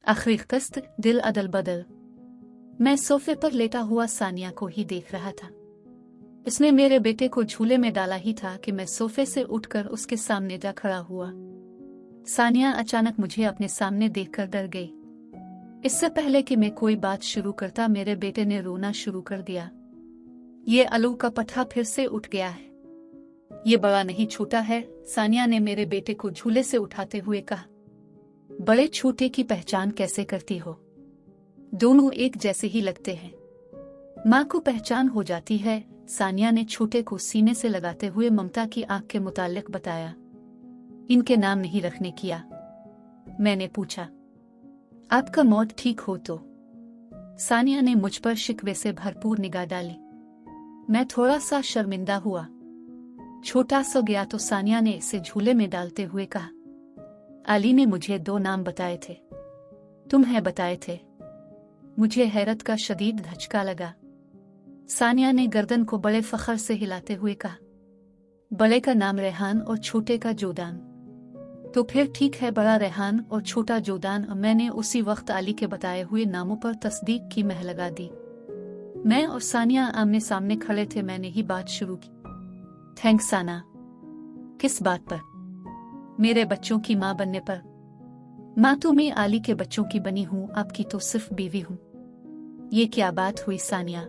आखिरी कस्त दिल अदल बदल। मैं सोफे पर लेटा हुआ सानिया को ही देख रहा था। इसने मेरे बेटे को झूले में डाला ही था कि मैं सोफे से उठकर उसके सामने जा खड़ा हुआ। सानिया अचानक मुझे अपने सामने देखकर डर गई। इससे पहले कि मैं कोई बात शुरू करता मेरे बेटे ने रोना शुरू कर दिया। ये आलू का पट्टा फिर से उठ गया है। ये बड़ा नहीं छोटा है, सानिया ने मेरे बेटे को झूले से उठाते हुए कहा। बड़े छोटे की पहचान कैसे करती हो? दोनों एक जैसे ही लगते हैं। माँ को पहचान हो जाती है, सानिया ने छोटे को सीने से लगाते हुए ममता की आंख के मुतालिक बताया। इनके नाम नहीं रखने किया? मैंने पूछा। आपका मौत ठीक हो तो? सानिया ने मुझ पर शिकवे से भरपूर निगाह डाली। मैं थोड़ा सा शर्मिंदा हुआ। छोटा सा गया तो सानिया ने इसे झूले में डालते हुए कहा। अली ने मुझे 2 नाम बताए थे। तुम्हें बताए थे? मुझे हैरत का शदीद धचका लगा। सानिया ने गर्दन को बड़े फखर से हिलाते हुए कहा। बड़े का नाम रेहान और छोटे का जोदान। तो फिर ठीक है, बड़ा रेहान और छोटा जोदान। मैंने उसी वक्त अली के बताए हुए नामों पर तस्दीक की मेहर लगा दी। मैं और सानिया आमने सामने खड़े थे। मैंने ही बात शुरू की। थैंक्स साना। किस बात पर? मेरे बच्चों की माँ बनने पर। माँ तो मैं आली के बच्चों की बनी हूँ, आपकी तो सिर्फ बीवी हूँ। ये क्या बात हुई सानिया?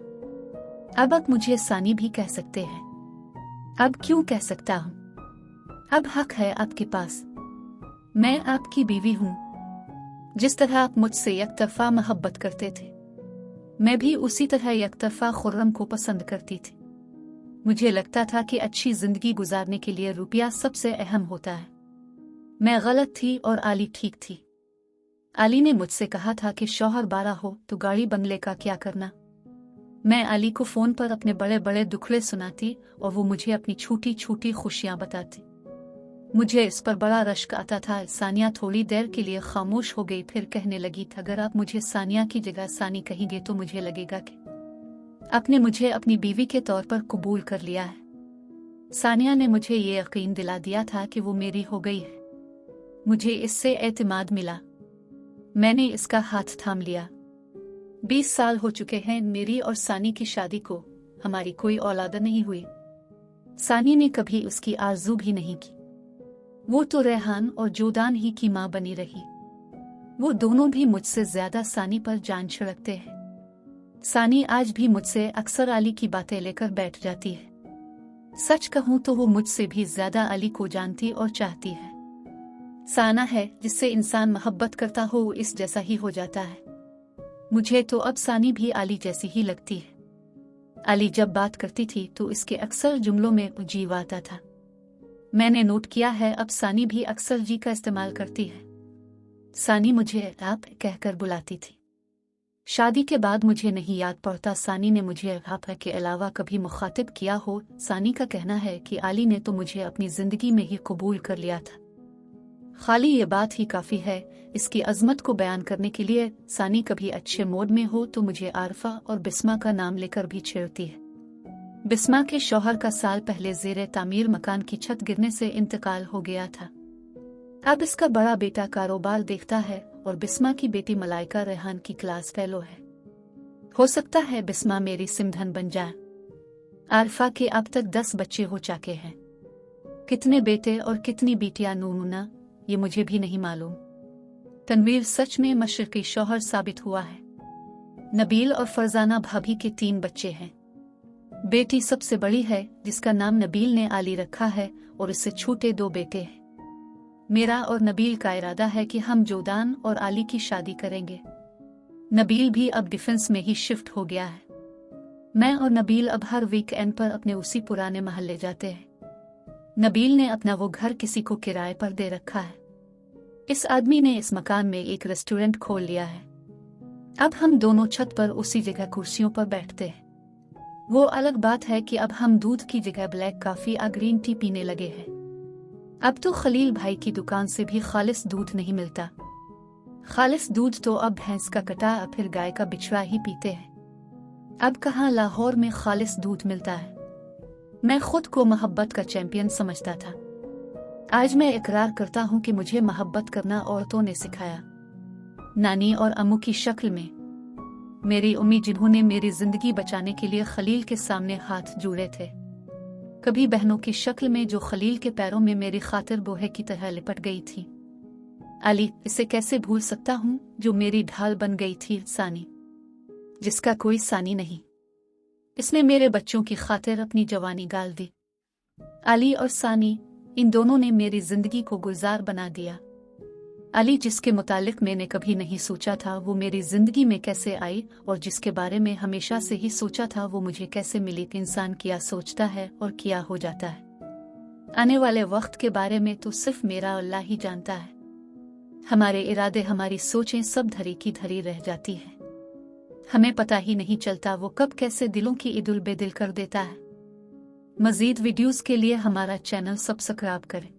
अब आप मुझे सानी भी कह सकते हैं। अब क्यों कह सकता हूँ? अब हक है आपके पास। मैं आपकी बीवी हूँ। जिस तरह आप मुझसे यकतरफा मोहब्बत करते थे, मैं भी उसी तरह यकतरफा खुर्रम को पसंद करती थी। मुझे लगता था कि अच्छी जिंदगी गुजारने के लिए रुपया सबसे अहम होता है। मैं गलत थी और आली ठीक थी। आली ने मुझसे कहा था कि शौहर बारा हो तो गाड़ी बंगले का क्या करना। मैं आली को फोन पर अपने बड़े बड़े दुखड़े सुनाती और वो मुझे अपनी छोटी छोटी खुशियां बताती। मुझे इस पर बड़ा रश्क आता था। सानिया थोड़ी देर के लिए खामोश हो गई, फिर कहने लगी था, अगर आप मुझे सानिया की जगह सानी कहेंगे तो मुझे लगेगा कि आपने मुझे अपनी बीवी के तौर पर कबूल कर लिया है। सानिया ने मुझे ये यकीन दिला दिया था कि वो मेरी हो गई है। मुझे इससे एतमाद मिला। मैंने इसका हाथ थाम लिया। 20 साल हो चुके हैं मेरी और सानी की शादी को। हमारी कोई औलाद नहीं हुई। सानी ने कभी उसकी आरज़ू भी नहीं की। वो तो रेहान और जोदान ही की माँ बनी रही। वो दोनों भी मुझसे ज्यादा सानी पर जान छिड़कते हैं। सानी आज भी मुझसे अक्सर अली की बातें लेकर बैठ जाती है। सच कहूं तो वो मुझसे भी ज्यादा अली को जानती और चाहती है। साना है जिससे इंसान मोहब्बत करता हो वो इस जैसा ही हो जाता है। मुझे तो अब सानी भी अली जैसी ही लगती है। अली जब बात करती थी तो इसके अक्सर जुमलों में जीव आता था। मैंने नोट किया है अब सानी भी अक्सर जी का इस्तेमाल करती है। सानी मुझे आप कहकर बुलाती थी। शादी के बाद मुझे नहीं याद पड़ता सानी ने मुझे आप के अलावा कभी मुखातिब किया हो। सानी का कहना है कि आली ने तो मुझे अपनी जिंदगी में ही कबूल कर लिया था। खाली ये बात ही काफी है इसकी अजमत को बयान करने के लिए। सानी कभी अच्छे मूड में हो तो मुझे आरफा और बिस्मा का नाम लेकर भी छेड़ती है। बिस्मा के शौहर का साल पहले ज़ेरे तामीर मकान की छत गिरने से इंतकाल हो गया था। अब इसका बड़ा बेटा कारोबार देखता है और बिस्मा की बेटी मलाइका रेहान की क्लास फेलो है। हो सकता है बिस्मा मेरी सिमधन बन जाए। आरफा के अब तक 10 बच्चे हो चुके हैं। कितने बेटे और कितनी बेटियां नूना ये मुझे भी नहीं मालूम। तनवीर सच में मशरकी शौहर साबित हुआ है। नबील और फरजाना भाभी के 3 बच्चे हैं। बेटी सबसे बड़ी है जिसका नाम नबील ने आली रखा है और इससे छोटे 2 बेटे हैं। मेरा और नबील का इरादा है कि हम जोदान और आली की शादी करेंगे। नबील भी अब डिफेंस में ही शिफ्ट हो गया है। मैं और नबील अब हर वीकेंड पर अपने उसी पुराने महल्ले जाते हैं। नबील ने अपना वो घर किसी को किराए पर दे रखा है। इस आदमी ने इस मकान में एक रेस्टोरेंट खोल लिया है। अब हम दोनों छत पर उसी जगह कुर्सियों पर बैठते हैं। वो अलग बात है कि अब हम दूध की जगह ब्लैक कॉफी या ग्रीन टी पीने लगे हैं। अब तो खलील भाई की दुकान से भी खालिस दूध नहीं मिलता। खालिस दूध तो अब भैंस का कटा या फिर गाय का बिछड़ा ही पीते हैं। अब कहाँ लाहौर में खालिस दूध मिलता है। मैं खुद को मोहब्बत का चैंपियन समझता था। आज मैं इकरार करता हूँ कि मुझे मोहब्बत करना औरतों ने सिखाया। नानी और अम्मू की शक्ल में। मेरी उम्मी जिन्होंने मेरी जिंदगी बचाने के लिए खलील के सामने हाथ जोड़े थे। कभी बहनों की शक्ल में जो खलील के पैरों में मेरी खातिर बोहे की तरह लिपट गई थी। अली, इसे कैसे भूल सकता हूँ जो मेरी ढाल बन गई थी, सानी जिसका कोई सानी नहीं। इसने मेरे बच्चों की खातिर अपनी जवानी गाल दी। अली और सानी, इन दोनों ने मेरी जिंदगी को गुलजार बना दिया। अली, जिसके मुतालिक मैंने कभी नहीं सोचा था वो मेरी जिंदगी में कैसे आई, और जिसके बारे में हमेशा से ही सोचा था वो मुझे कैसे मिली। इंसान क्या सोचता है और क्या हो जाता है आने वाले वक्त के बारे में तो सिर्फ मेरा अल्लाह ही जानता है। हमारे इरादे, हमारी सोचें सब धरी की धरी रह जाती है। हमें पता ही नहीं चलता वो कब कैसे दिलों की इदुल बेदिल कर देता है। मजीद वीडियोस के लिए हमारा चैनल सब्सक्राइब करें।